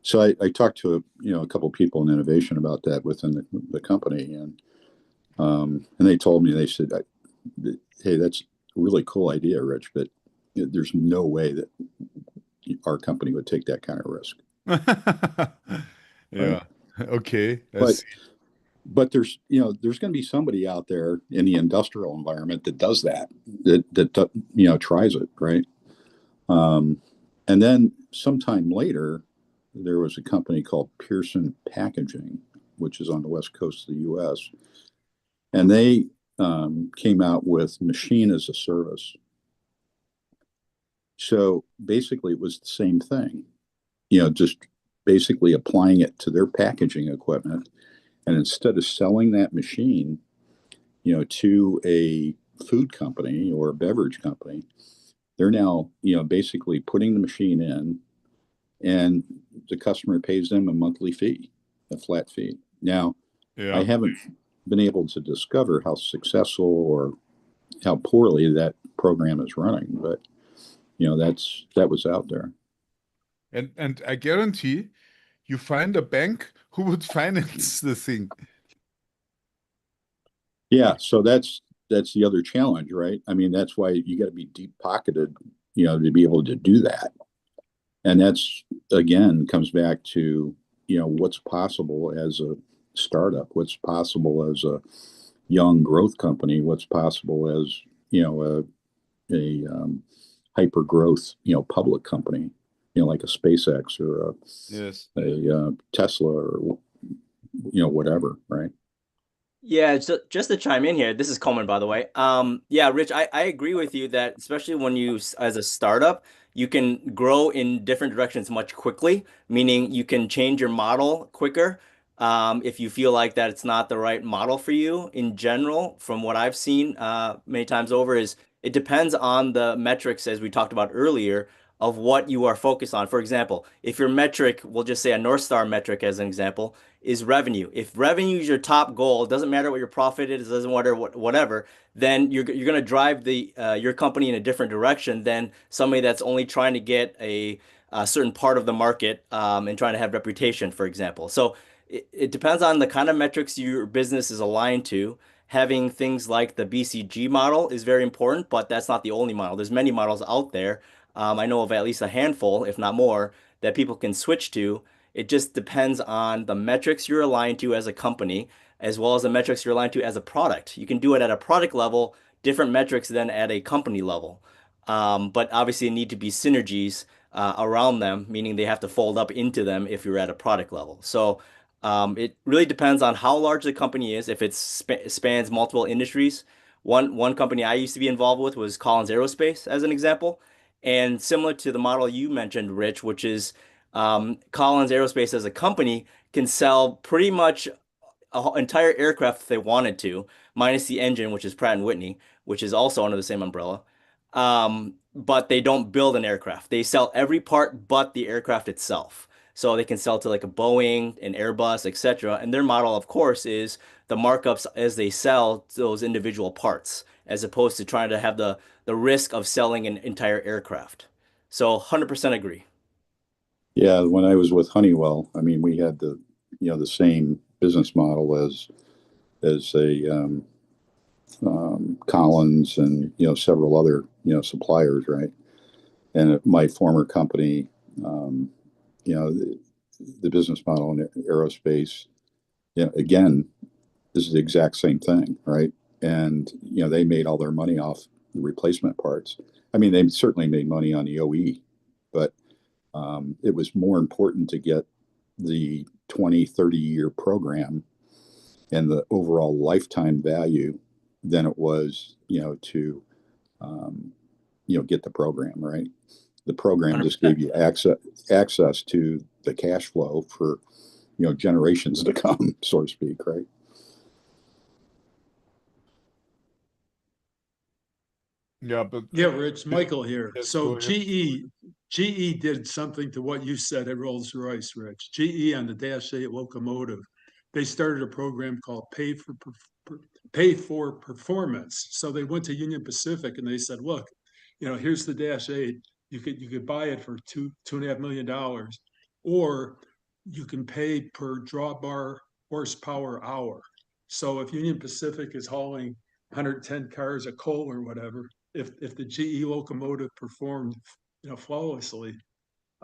So I talked to a couple of people in innovation about that within the company, and And they told me, they said, hey, that's a really cool idea, Rich, but there's no way that our company would take that kind of risk. Yeah. Right? Okay. I But see. but there's there's going to be somebody out there in the industrial environment that does that tries it, right? And then sometime later there was a company called Pearson Packaging, which is on the west coast of the US, and they came out with machine as a service. So basically it was the same thing, just basically applying it to their packaging equipment, and instead of selling that machine to a food company or a beverage company, they're now, basically putting the machine in, and the customer pays them a monthly fee, a flat fee. Now, I Yeah. haven't been able to discover how successful or how poorly that program is running, but that was out there. And I guarantee you find a bank who would finance the thing. Yeah, so that's the other challenge, right? I mean, that's why you got to be deep pocketed, to be able to do that. And that's, again, comes back to what's possible as a startup, what's possible as a young growth company, what's possible as a hyper growth public company, like a SpaceX or Yes. a Tesla or whatever, right? Yeah, just to chime in here, this is Coleman, by the way. Yeah, Rich, I agree with you that especially when you, as a startup, you can grow in different directions much quickly, meaning you can change your model quicker. If you feel like that it's not the right model for you in general, from what I've seen many times over, is it depends on the metrics, as we talked about earlier, of what you are focused on. For example, if your metric, we'll just say a North Star metric as an example, is revenue. If revenue is your top goal, it doesn't matter what your profit is, it doesn't matter whatever, then you're going to drive your company in a different direction than somebody that's only trying to get a certain part of the market and trying to have reputation, for example. So it depends on the kind of metrics your business is aligned to. Having things like the BCG model is very important, but that's not the only model. There's many models out there. I know of at least a handful, if not more, that people can switch to. It just depends on the metrics you're aligned to as a company, as well as the metrics you're aligned to as a product. You can do it at a product level, different metrics than at a company level. But obviously, need to be synergies around them, meaning they have to fold up into them if you're at a product level. So it really depends on how large the company is, if it spans multiple industries. One company I used to be involved with was Collins Aerospace, as an example. And similar to the model you mentioned, Rich, which is Collins Aerospace as a company can sell pretty much an entire aircraft if they wanted to, minus the engine, which is Pratt & Whitney, which is also under the same umbrella. But they don't build an aircraft. They sell every part but the aircraft itself. So they can sell to like a Boeing, an Airbus, etc. And their model, of course, is the markups as they sell those individual parts, as opposed to trying to have the risk of selling an entire aircraft. So 100% agree. Yeah, when I was with Honeywell, I mean, we had the same business model as a Collins and several other suppliers, right? And at my former company, um, the business model in aerospace, again, this is the exact same thing, right? And they made all their money off the replacement parts. I mean, they certainly made money on the OE, but it was more important to get the 20, 30-year program and the overall lifetime value than it was, to get the program, right? The program just 100%. gave you access to the cash flow for generations to come, so to speak, right? Yeah, but Yeah, Rich, Michael here. yes, So go ahead. GE did something to what you said at Rolls-Royce, Rich. GE on the Dash 8 locomotive, they started a program called Pay for Performance. So they went to Union Pacific and they said, look, here's the Dash 8. You could buy it for $2.5 million, or you can pay per drawbar horsepower hour. So if Union Pacific is hauling 110 cars of coal or whatever, if the GE locomotive performed, flawlessly,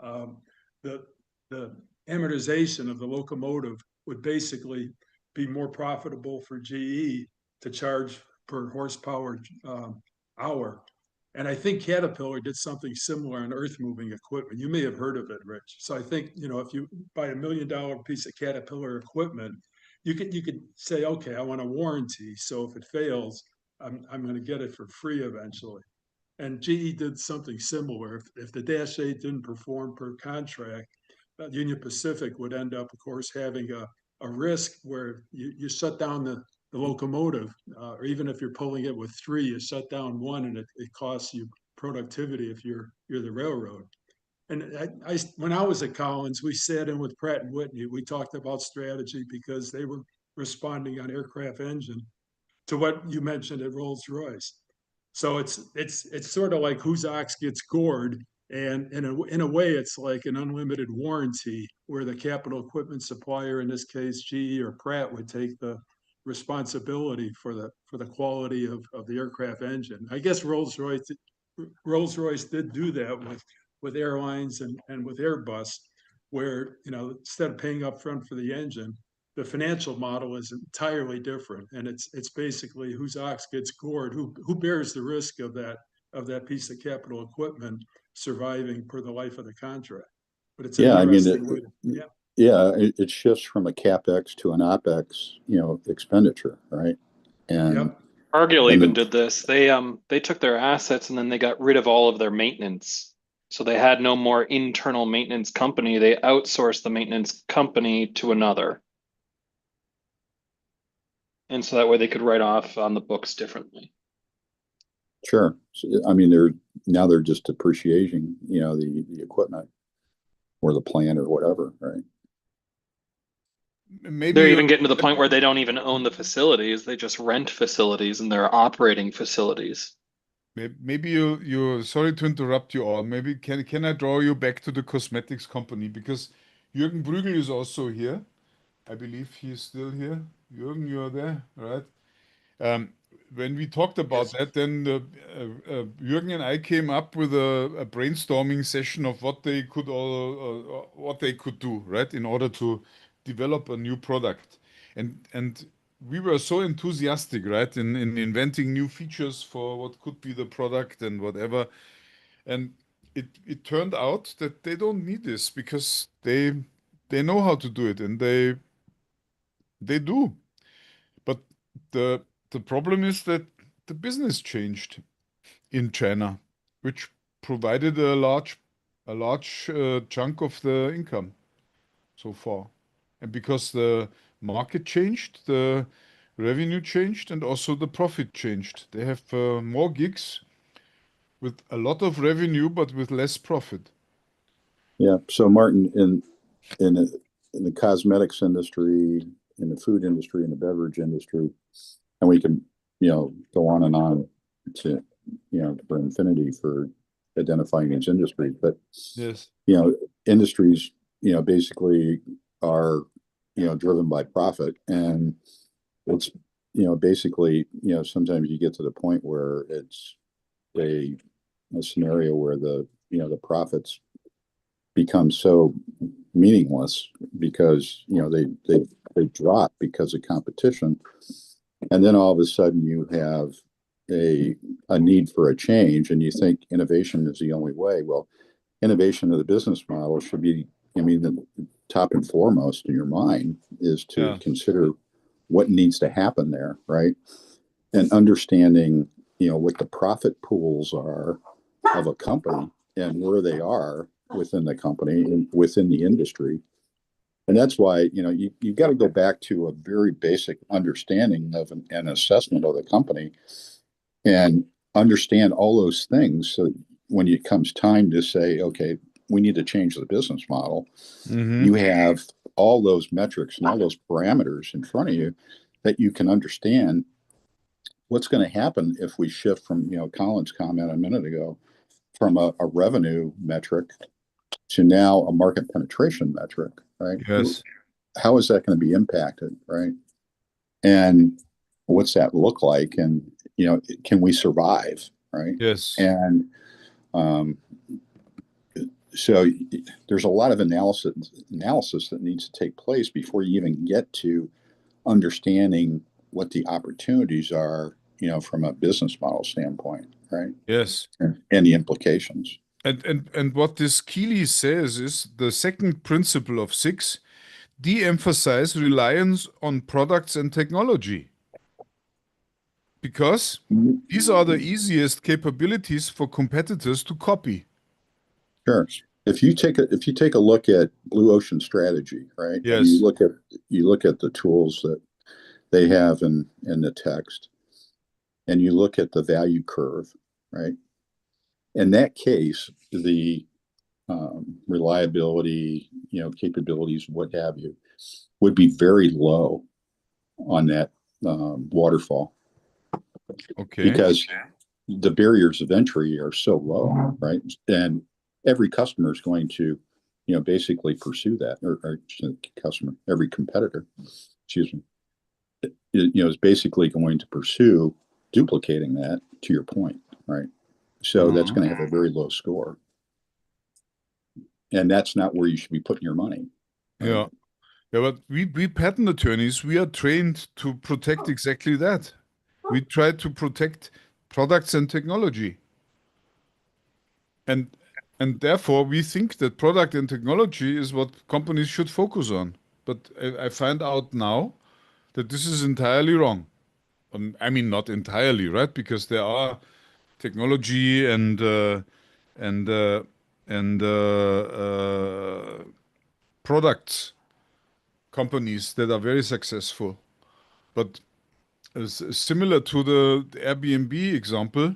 um, the the amortization of the locomotive would basically be more profitable for GE to charge per horsepower hour. And I think Caterpillar did something similar on earth moving equipment. You may have heard of it, Rich. So I think, if you buy $1 million piece of Caterpillar equipment, you could say, okay, I want a warranty. So if it fails, I'm going to get it for free eventually. And GE did something similar. If the Dash 8 didn't perform per contract, Union Pacific would end up, of course, having a risk where you shut down the locomotive, or even if you're pulling it with three, you shut down one and it costs you productivity if you're the railroad. And when I was at Collins, we sat in with Pratt and Whitney. We talked about strategy because they were responding on aircraft engine to what you mentioned at Rolls-Royce. So it's sort of like whose ox gets gored, and in a way, it's like an unlimited warranty where the capital equipment supplier, in this case GE or Pratt, would take the responsibility for the quality of the aircraft engine. I guess Rolls-Royce did do that with airlines and with Airbus, where instead of paying up front for the engine, the financial model is entirely different, and it's basically whose ox gets gored, who bears the risk of that piece of capital equipment surviving per the life of the contract. But it's an interesting way. It shifts from a CapEx to an OpEx, expenditure, right? And Yep. Cargill even did this. They took their assets and then they got rid of all of their maintenance. So they had no more internal maintenance company. They outsourced the maintenance company to another. And so that way they could write off on the books differently. Sure. I mean, they're just depreciating, the equipment or the plant or whatever, right? Maybe they're even getting to the point where they don't even own the facilities. They just rent facilities and they're operating facilities. Maybe you sorry to interrupt you all. Maybe can I draw you back to the cosmetics company, because Jürgen Brügel is also here. I believe he's still here. Jürgen, you are there, right? When we talked about that, then Jürgen and I came up with a brainstorming session of what they could do, right, in order to develop a new product. And we were so enthusiastic, right, in inventing new features for what could be the product and whatever. And it turned out that they don't need this because they know how to do it, and they do. But the problem is that the business changed in China, which provided a large chunk of the income so far. And because the market changed, the revenue changed, and also the profit changed. They have more gigs with a lot of revenue, but with less profit. Yeah. So Martin, in the cosmetics industry, in the food industry, in the beverage industry, and we can, go on and on to, for infinity for identifying these industries. But yes, industries, basically are, driven by profit, and it's, basically, sometimes you get to the point where it's a scenario where the profits become so meaningless because they drop because of competition, and then all of a sudden you have a need for a change, and you think innovation is the only way. Well, innovation of the business model should be, the top and foremost in your mind is to consider what needs to happen there, right? And understanding, what the profit pools are of a company and where they are within the company and within the industry. And that's why, you've got to go back to a very basic understanding of an assessment of the company and understand all those things. So when it comes time to say, okay, we need to change the business model, you have all those metrics and all those parameters in front of you that you can understand what's going to happen if we shift from, Colin's comment a minute ago, from a revenue metric to now a market penetration metric, right? Yes. How is that going to be impacted, right? And what's that look like? And, can we survive? Right. Yes. And so there's a lot of analysis that needs to take place before you even get to understanding what the opportunities are, from a business model standpoint, right? Yes. And the implications. And what this Keeley says is the second principle of 6, de-emphasize reliance on products and technology. Because these are the easiest capabilities for competitors to copy. Sure. If you take a look at Blue Ocean Strategy, right? Yes. And you look at the tools that they have in the text, and you look at the value curve, right? In that case, the reliability, capabilities, what have you, would be very low on that waterfall. Okay. Because the barriers of entry are so low, right? And every customer is going to, basically pursue that, or every competitor, excuse me, is basically going to pursue duplicating that, to your point, right? So that's going to have a very low score. And that's not where you should be putting your money. Yeah. Yeah, but we patent attorneys, we are trained to protect exactly that. We try to protect products and technology. And therefore, we think that product and technology is what companies should focus on. But I find out now that this is entirely wrong. I mean, not entirely, right? Because there are technology and products companies that are very successful. But similar to the Airbnb example,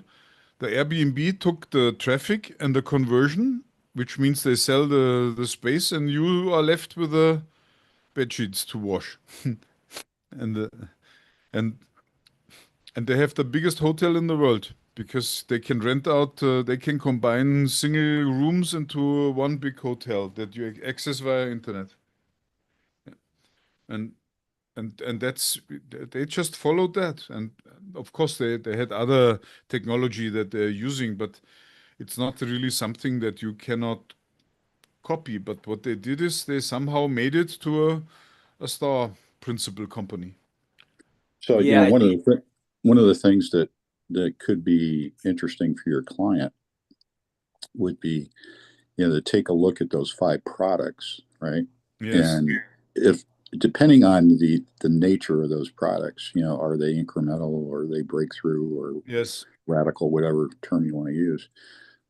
the Airbnb took the traffic and the conversion, which means they sell the space and you are left with the bed sheets to wash. and and they have the biggest hotel in the world because they can rent out, they can combine single rooms into one big hotel that you access via internet. And that's, they just followed that. And of course they had other technology that they're using, but it's not really something that you cannot copy. But what they did is they somehow made it to a star principal company. So, Yeah, one of the things that could be interesting for your client would be, to take a look at those 5 products, right? Yes. And if, depending on the nature of those products, are they incremental, or are they breakthrough, or Yes. radical, whatever term you want to use,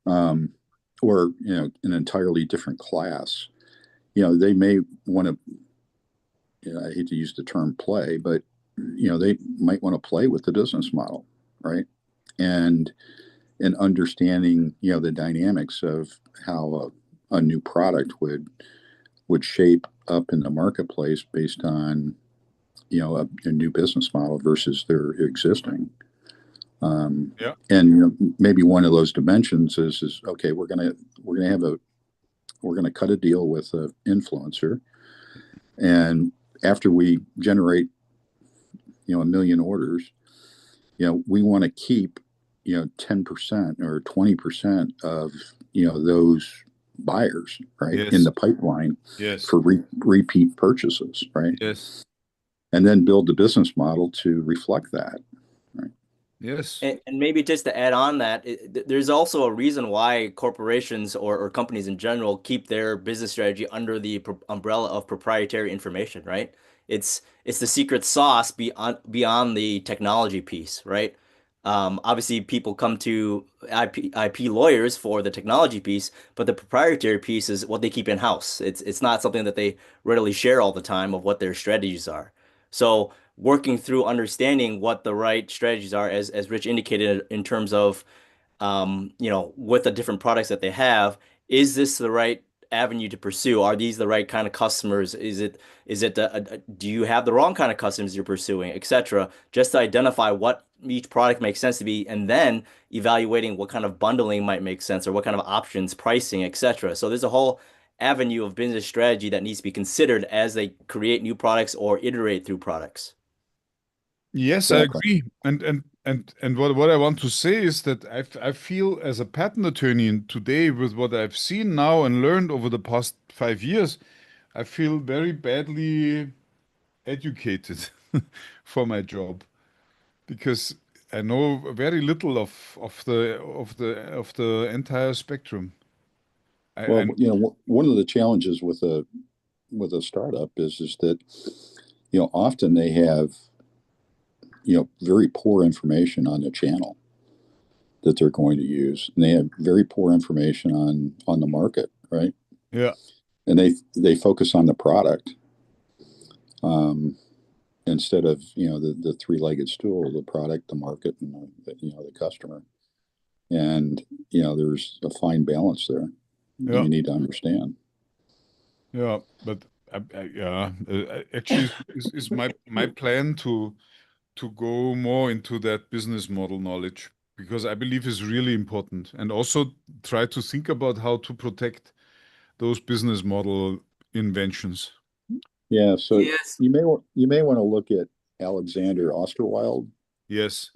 or an entirely different class, they may want to, I hate to use the term play, but they might want to play with the business model, right? And understanding, the dynamics of how a new product would shape up in the marketplace based on, a new business model versus their existing. Yeah. And maybe one of those dimensions is okay, we're gonna cut a deal with an influencer, and after we generate, 1 million orders, we want to keep, 10% or 20% of, those buyers, right, Yes. in the pipeline Yes. for repeat purchases, right? Yes. And then build the business model to reflect that. Yes. And maybe just to add on that, there's also a reason why corporations or companies in general keep their business strategy under the umbrella of proprietary information, right? It's the secret sauce beyond the technology piece, right? Obviously, people come to IP lawyers for the technology piece, but the proprietary piece is what they keep in house. It's not something that they readily share all the time of what their strategies are. So working through understanding what the right strategies are, as Rich indicated, in terms of with the different products that they have, is this the right avenue to pursue? Are these the right kind of customers? Do you have the wrong kind of customers you're pursuing, etc. Just to identify what each product makes sense to be, and then evaluating what kind of bundling might make sense, or what kind of options, pricing, etc. So there's a whole avenue of business strategy that needs to be considered as they create new products or iterate through products. Yes, I Exactly. agree. And what I want to say is that I feel as a patent attorney today, with what I've seen now and learned over the past 5 years, I feel very badly educated for my job, because I know very little of the entire spectrum. Well, And one of the challenges with a startup is that, often they have, very poor information on the channel that they're going to use. And they have very poor information on the market, right? yeah, And they focus on the product, instead of, the three-legged stool, the product, the market, and the customer. And, there's a fine balance there that yeah, you need to understand. yeah. But actually, is my plan to go more into that business model knowledge, because I believe is really important, and also try to think about how to protect those business model inventions. Yeah, so Yes. you may want to look at Alexander Osterwald. Yes.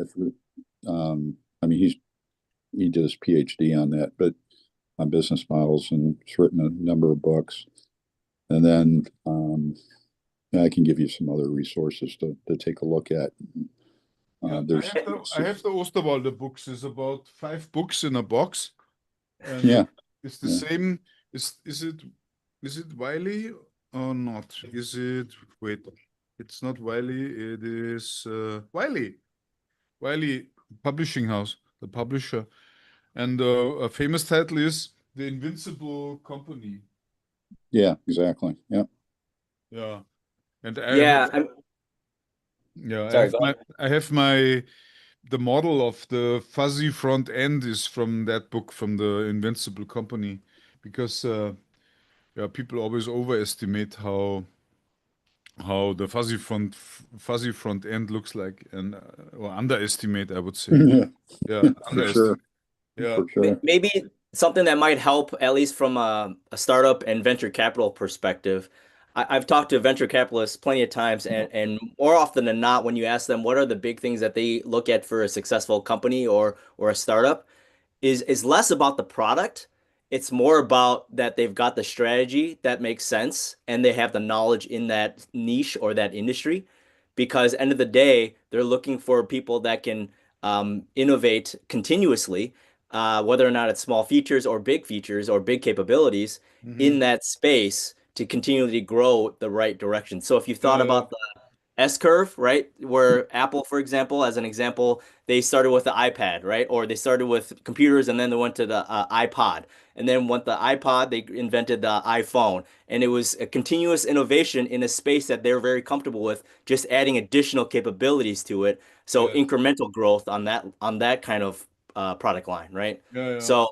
I mean, he did his PhD on that, but on business models, and he's written a number of books. And then I can give you some other resources to take a look at. Yeah, There's I have the Osterwalder books. It's about 5 books in a box, and yeah, it's the yeah. same. Is it Wiley or not? Is it, wait, it's not Wiley. It is Wiley Publishing House, the publisher, and a famous title is The Invincible Company. Yeah, exactly. Yeah. Yeah, and Yeah. Sorry, go ahead. I have the model of the fuzzy front end is from that book, from the Invincible Company, because people always overestimate how the fuzzy front end looks like, and or underestimate, I would say. Yeah, For sure. underestimate. Yeah, For sure. Maybe something that might help, at least from a startup and venture capital perspective. I've talked to venture capitalists plenty of times, and more often than not, when you ask them what are the big things that they look at for a successful company or a startup, is less about the product. It's more about that they've got the strategy that makes sense and they have the knowledge in that niche or that industry. Because end of the day, they're looking for people that can innovate continuously, whether or not it's small features or big capabilities in that space to continually grow the right direction. So if you thought about the S-curve, right? Where Apple, for example, as an example, they started with the iPad, right? Or they started with computers and then they went to the iPod. And then with the iPod, they invented the iPhone. And it was a continuous innovation in a space that they're very comfortable with, just adding additional capabilities to it. So yeah, incremental growth on that kind of product line, right? yeah. So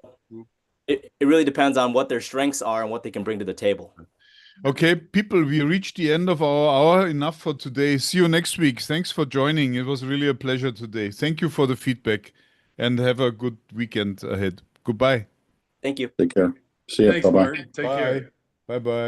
it really depends on what their strengths are and what they can bring to the table. Okay, people, we reached the end of our hour. Enough for today. See you next week. Thanks for joining. It was really a pleasure today. Thank you for the feedback, and have a good weekend ahead. Goodbye. Thank you. Take care. See ya. Thanks, Bye-bye. Martin. Take care. Bye bye.